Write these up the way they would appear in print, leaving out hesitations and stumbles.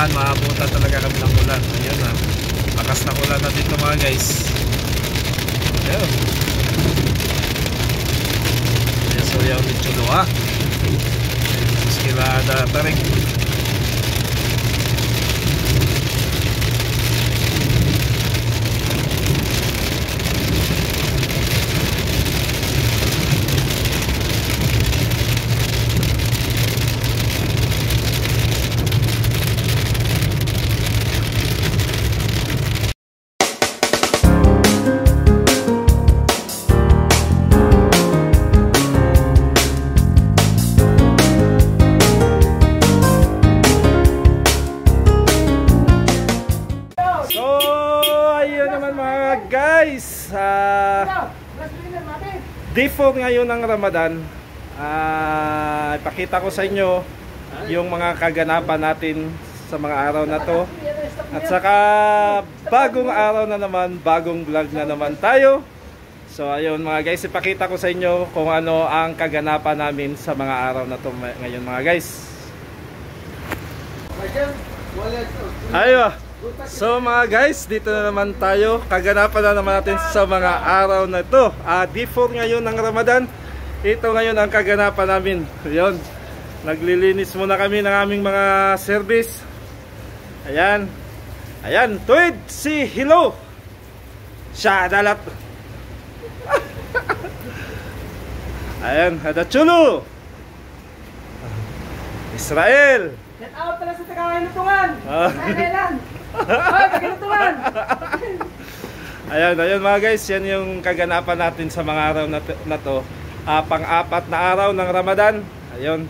asahan, maabutan talaga kami ng ulan. Ayan na, lakas ng ulan na dito mga guys. Ayan. Ayan, so yaw ni Chulo ha. Skilada tarik. Day 4 ngayon ng Ramadan. Ipakita ko sa inyo yung mga kaganapan natin sa mga araw na to. At saka bagong araw na naman, bagong vlog na naman tayo. So ayun mga guys, ipakita ko sa inyo kung ano ang kaganapan namin sa mga araw na to ngayon mga guys. Ayo. So mga guys, dito na naman tayo. Kaganapan na naman natin sa mga araw na ito. Day 4 ngayon ng Ramadan. Ito ngayon ang kaganapan namin. Ayun, naglilinis muna kami ng aming mga service. Ayan. Ayan, tuwid si Hilo. Siya dalat. Ayan, ada Chulo. Israel. Get out pala sa Tagahinutungan. Kailan? Ay, Tagahinutungan. Ayan mga guys, yan yung kaganapan natin sa mga araw na to. Pang-apat na araw ng Ramadan. Ayun,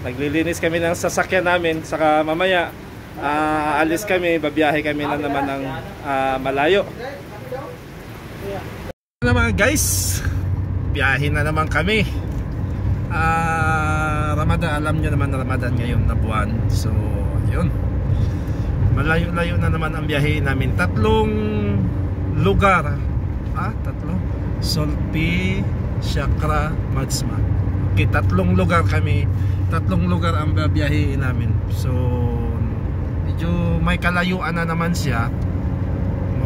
naglilinis kami ng sasakyan namin. Saka mamaya, alis kami, babiyahe kami na naman ng malayo. Ayan mga guys, biyahe na naman kami. Ramadan, alam nyo naman na Ramadan ngayon na buwan. So, yun. Malayo-layo na naman ang biyahe namin. 3 lugar. 3? Solpi, Chakra, Madsma. Okay, 3 lugar kami. 3 lugar ang biyahe namin. So, medyo may kalayuan na naman siya.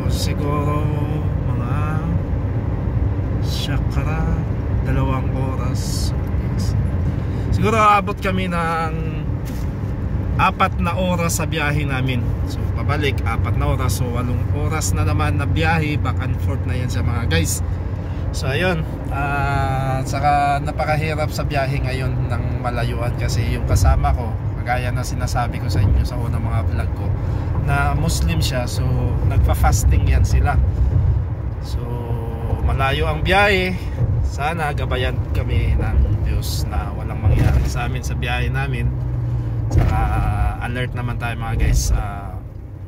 Siguro mga Chakra, 2 oras. Siguro aabot kami ng 4 na oras sa biyahe namin. So pabalik 4 na oras. So 8 oras na naman na biyahe. Back and forth na yan sa mga guys. So ayun, saka napakahirap sa biyahe ngayon ng malayuan. Kasi yung kasama ko, kagaya na sinasabi ko sa inyo sa unang mga vlog ko, na Muslim siya. So nagpa-fasting yan sila. So malayo ang biyahe. Sana gabayan kami ng Diyos na walang mangyari sa amin sa biyahe namin. Saka alert naman tayo mga guys.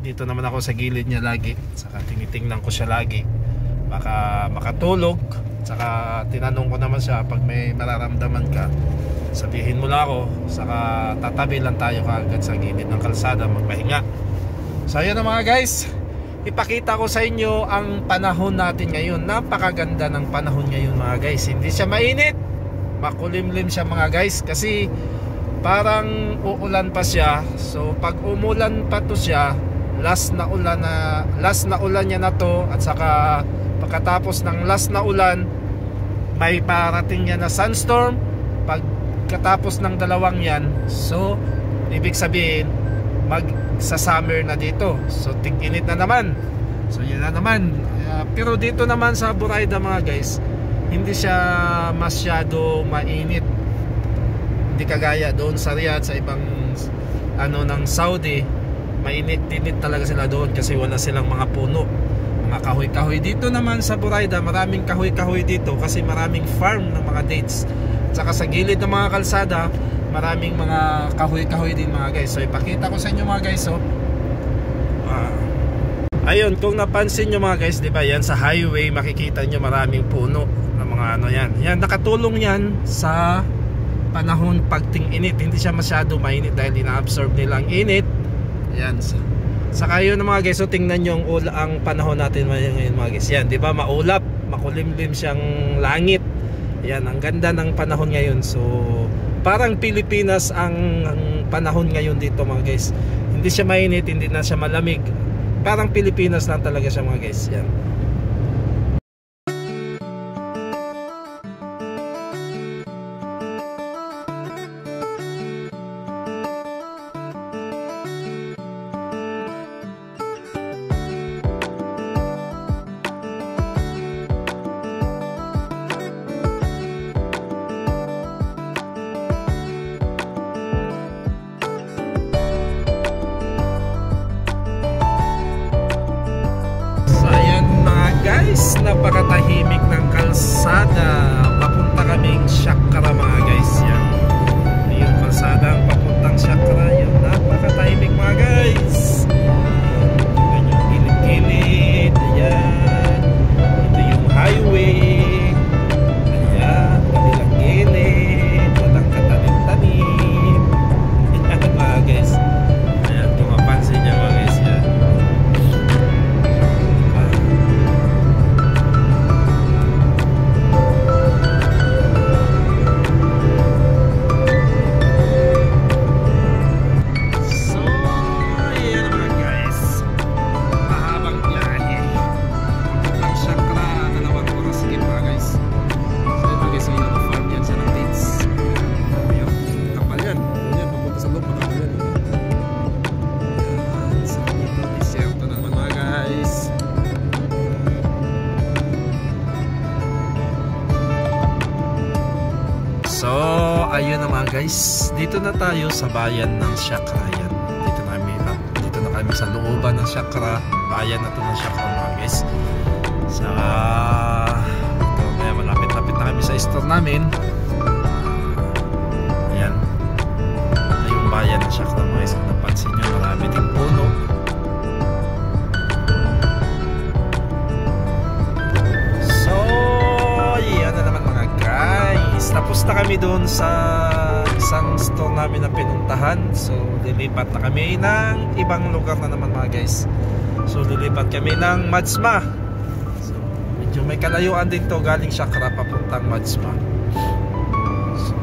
Dito naman ako sa gilid niya lagi. Saka tinitingnan ko siya lagi. Baka makatulog. Saka tinanong ko naman siya, pag may mararamdaman ka, sabihin mo lang ako. Saka tatabi lang tayo kaagad sa gilid ng kalsada, magpahinga. So ayun na mga guys, ipakita ko sa inyo ang panahon natin ngayon. Napakaganda ng panahon ngayon mga guys. Hindi siya mainit, makulimlim siya mga guys. Kasi parang uulan pa siya. So pag umulan pa to siya, last na ulan niya na to. At saka pagkatapos ng last na ulan, may parating yan na sunstorm. Pagkatapos ng 2 yan, so ibig sabihin sa summer na dito. So tig-init na naman. So yun na naman. Pero dito naman sa Buraida mga guys, hindi siya masyado mainit. Hindi kagaya doon sa Riyadh, sa ibang ng Saudi. Mainit-init talaga sila doon kasi wala silang mga puno, mga kahoy-kahoy. Dito naman sa Buraida, maraming kahoy-kahoy dito kasi maraming farm ng mga dates. At saka sa gilid ng mga kalsada, maraming mga kahoy-kahoy din mga guys. So ipakita ko sa inyo mga guys. So ayun, kung napansin nyo mga guys, diba yan sa highway, makikita nyo maraming puno ng mga yan. Yan, nakatulong yan sa panahon pagting-init. Hindi siya masyado mainit dahil ina-absorb nila ang init. Yan. Saka yun mga guys, so tingnan nyo ang panahon natin ngayon mga guys. Yan, diba maulap, makulimlim siyang langit. Yan, ang ganda ng panahon ngayon. So parang Pilipinas ang panahon ngayon dito mga guys. Hindi siya mainit, hindi na siya malamig. Parang Pilipinas lang talaga siya mga guys. Yan. Guys, napakatahimik ng kalsada. Papunta kaming Chakra mga guys. Yan. Yung kalsada ang papuntang Chakra. Yan. Napakatahimik mga guys. Yan yung gilid-gilid. Ayan. Ito yung highway. Ayan. Kanilang gilid. Walang katanim-tanim. Yan mga guys. Ayan. Kung mapansin niya mga guys. Yan. So, ayun na mga guys. Dito na tayo sa bayan ng Chakra. Yan. Dito na kami sa looban ng Chakra. Bayan na to ng Chakra mga guys. Sa ito, may malapit-lapit na kami sa store namin. Ayan. Ito yung bayan ng Chakra mga guys. Kung napansin nyo, marami ding puno. So, yan na naman mga guys. Tapos na kami doon sa isang store namin na pinuntahan. So lilipat na kami ng ibang lugar na naman mga guys. So lilipat kami ng Madsma. So medyo may kalayuan din to, galing Chakra papuntang Madsma. So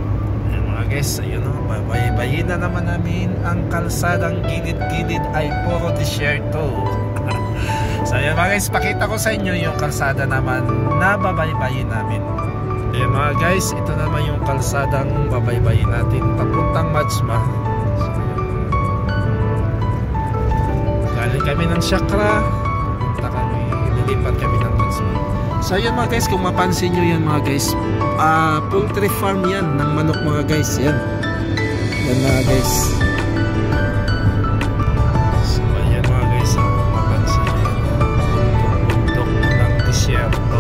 ayun mga guys, ayun o, babaybayin na naman namin ang kalsadang gilid-gilid ay puro disyerto. So ayun mga guys, pakita ko sa inyo yung kalsada naman na babaybayin namin. Eh mga guys, ito naman yung kalsadang babaybayin natin papuntang Madsma. So, galing kami ng Chakra, lilipat kami ng Madsma. So yun mga guys, kung mapansin nyo yan mga guys, poultry farm yan ng manok mga guys. Yan mga guys. So ayan mga guys, kung mapansin nyo yan, bundok ng disyerto.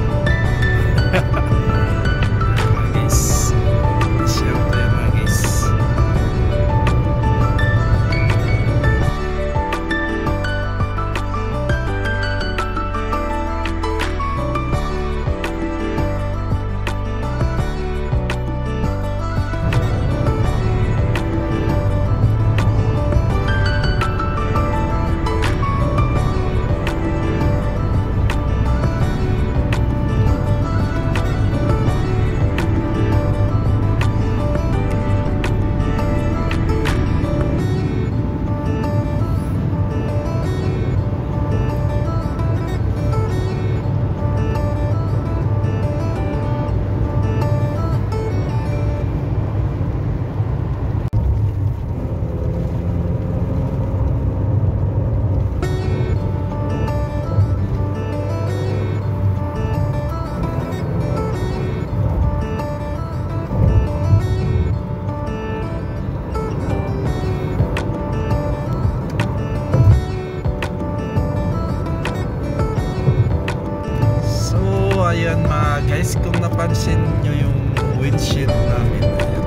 Ayan mga guys, kung napansin nyo yung windshield namin, ayan,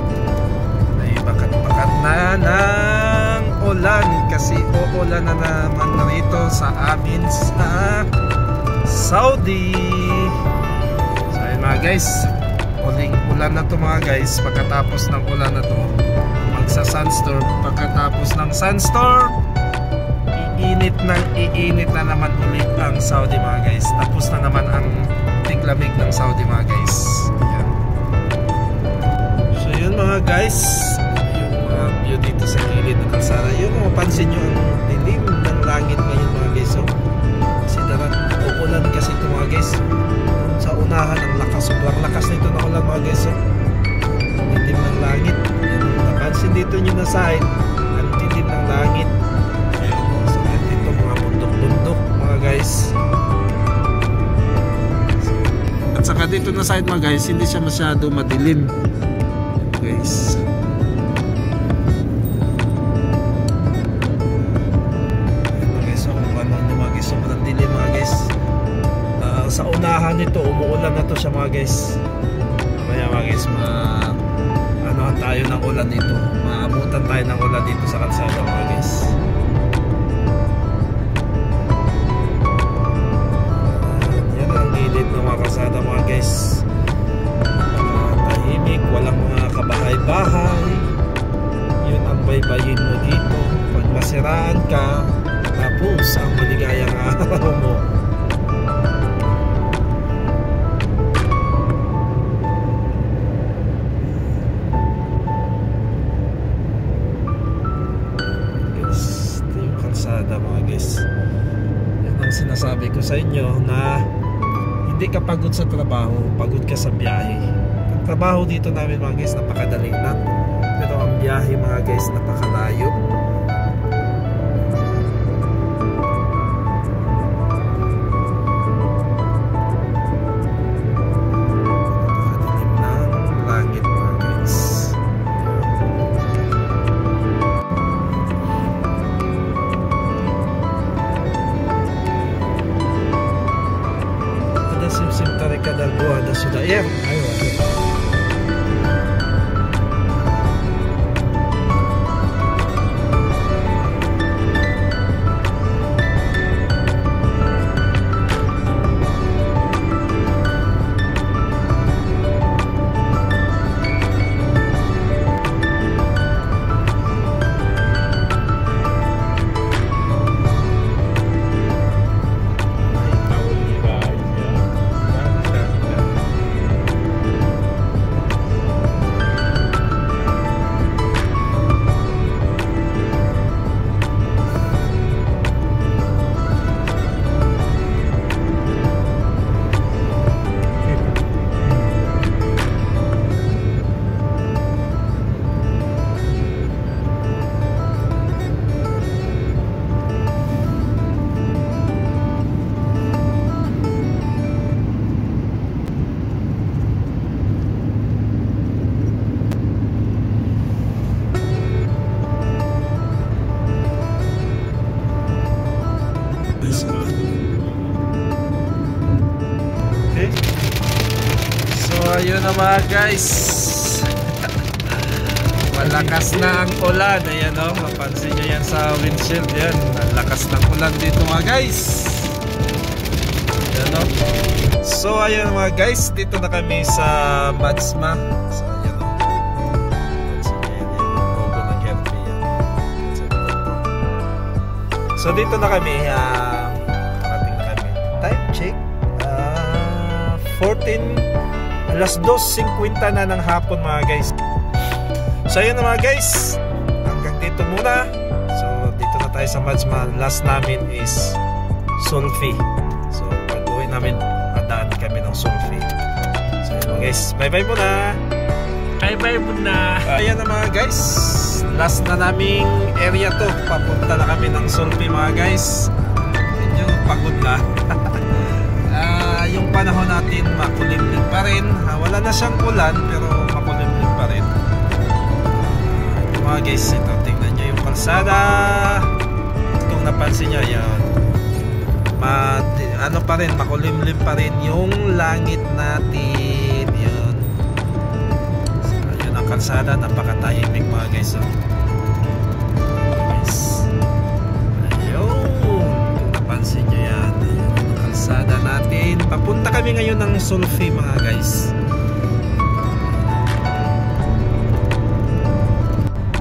ay bakat-bakat na ng ulan kasi uulan na naman rito sa amin sa Saudi. So ayan mga guys, uling ulan na to mga guys. Pagkatapos ng ulan na to, magsa-sunstorm. Pagkatapos ng sunstorm, iinit na naman ulit ang Saudi mga guys. Tapos na naman ang lamig ng Saudi mga guys. Ayan. So yun mga guys, yung mga view dito sa gilid ng kalsada. Yun, mapansin nyo ang dilim ng langit ngayon mga guys. So, kasi uulan kasi ito mga guys. Sa unahan ang lakas, sobrang lakas nito na ulan mga guys. So, dilim ng langit. Yan, napansin dito nyo na side, ang dilim ng langit. So, dito mga bundok-bundok mga guys. At saka dito na side mga guys, hindi siya masyado madilim guys. Sobrang dilim mga guys. Sa unahan nito umuulan na to siya mga guys. Kaya mga guys, anohan tayo ng ulan dito. Maabutan tayo ng ulan dito sa kalsada mga guys. Yan ang gilid ng mga kalsada mga guys. Tahimik, walang mga kabahay-bahay. Yun ang baybayin mo dito. Pag masiraan ka, tapos ang maligayang araw mo. Guys, ito yung kalsada mga guys. Yan ang sinasabi ko sa inyo na hindi ka pagod sa trabaho, pagod ka sa biyahe. Ang trabaho dito namin mga guys, napakadali lang. Pero ang biyahe mga guys, napakalayo. Sim tarekat dalboa da sudah ya. Ayo. Okay. So ayun na mga guys. Malakas na ang ulan. Ayan o, mapansin nyo yan sa windshield. Yan, malakas ng ulan dito mga guys. Ayan o. So ayun mga guys, dito na kami sa Madsma. So ayan o, mapansin nyo yan, yung logo ng Herpy yan. So dito na kami, parating na kami. Time check, 2:50 na ng hapon mga guys. So ayun na mga guys, hanggang dito muna. So dito na tayo sa Madsma. Last namin is Sulfi. So pag-uwi namin, padaan kami ng Sulfi. So ayun mga guys, bye bye muna. Bye bye muna. Ayan na mga guys, last na naming area to. Papunta na kami ng Sulfi mga guys. Medyo pagod na. Yung panahon natin makulimlim pa rin. Wala na siyang ulan pero makulimlim pa rin. Mga guys, ito tingnan nyo yung kalsada. Kung napansin nyo yan, ano pa rin, makulimlim pa rin yung langit natin. Yun. So, yun ang kalsada, napakatahimik mga guys. So, guys, ayun, kung napansin nyo yan, yung kalsada natin. Papunta kami ngayon ng Sulfi mga guys.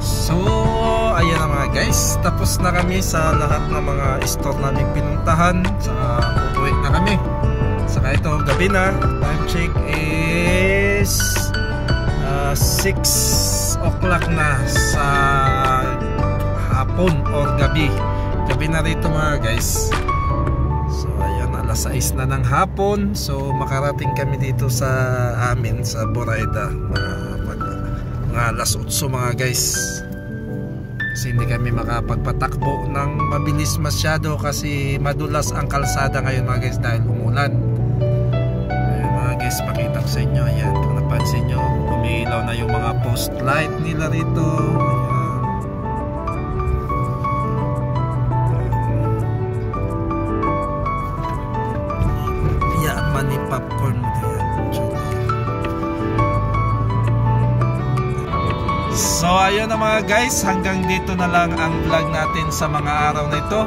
So, ayan na mga guys, tapos na kami sa lahat ng mga store namin pinuntahan. Saka uuwi na kami. Saka ito, gabi na. Time check is 6 o'clock na sa hapon or gabi. Gabi na rito mga guys. So ayan, alas 6 na ng hapon. So makarating kami dito sa amin sa Boraida mga alas 8 mga guys. Kasi hindi kami makapagpatakbo ng mabilis masyado kasi madulas ang kalsada ngayon mga guys dahil umulan. Ayun mga guys, pakita ko sa inyo. Ayan, kung napansin nyo, umiilaw na yung mga post light nila rito. Ayan. Yaman ni popcorn mo din. So ayun na mga guys, hanggang dito na lang ang vlog natin sa mga araw na ito.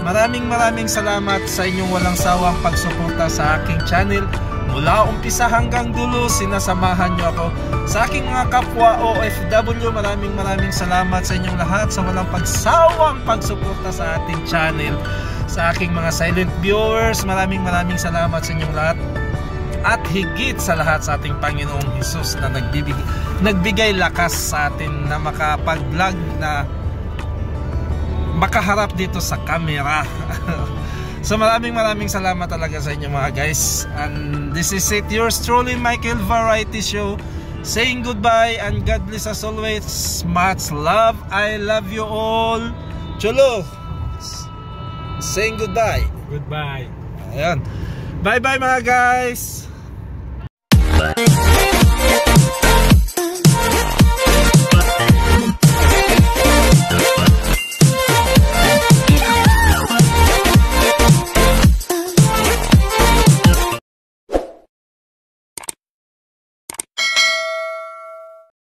Maraming salamat sa inyong walang sawang pagsuporta sa aking channel. Mula umpisa hanggang dulo, sinasamahan nyo ako. Sa aking mga kapwa OFW, maraming salamat sa inyong lahat sa walang pagsawang pagsuporta sa ating channel. Sa aking mga silent viewers, maraming salamat sa inyong lahat. At higit sa lahat sa ating Panginoong Hesus na nagbigay lakas sa atin na makapag-vlog, na makaharap dito sa camera. So maraming salamat talaga sa inyo mga guys. And this is it, yours truly, Michael Variety Show, saying goodbye and God bless us always. Much love, I love you all. Cholo, saying goodbye. Goodbye. Ayan, bye bye mga guys.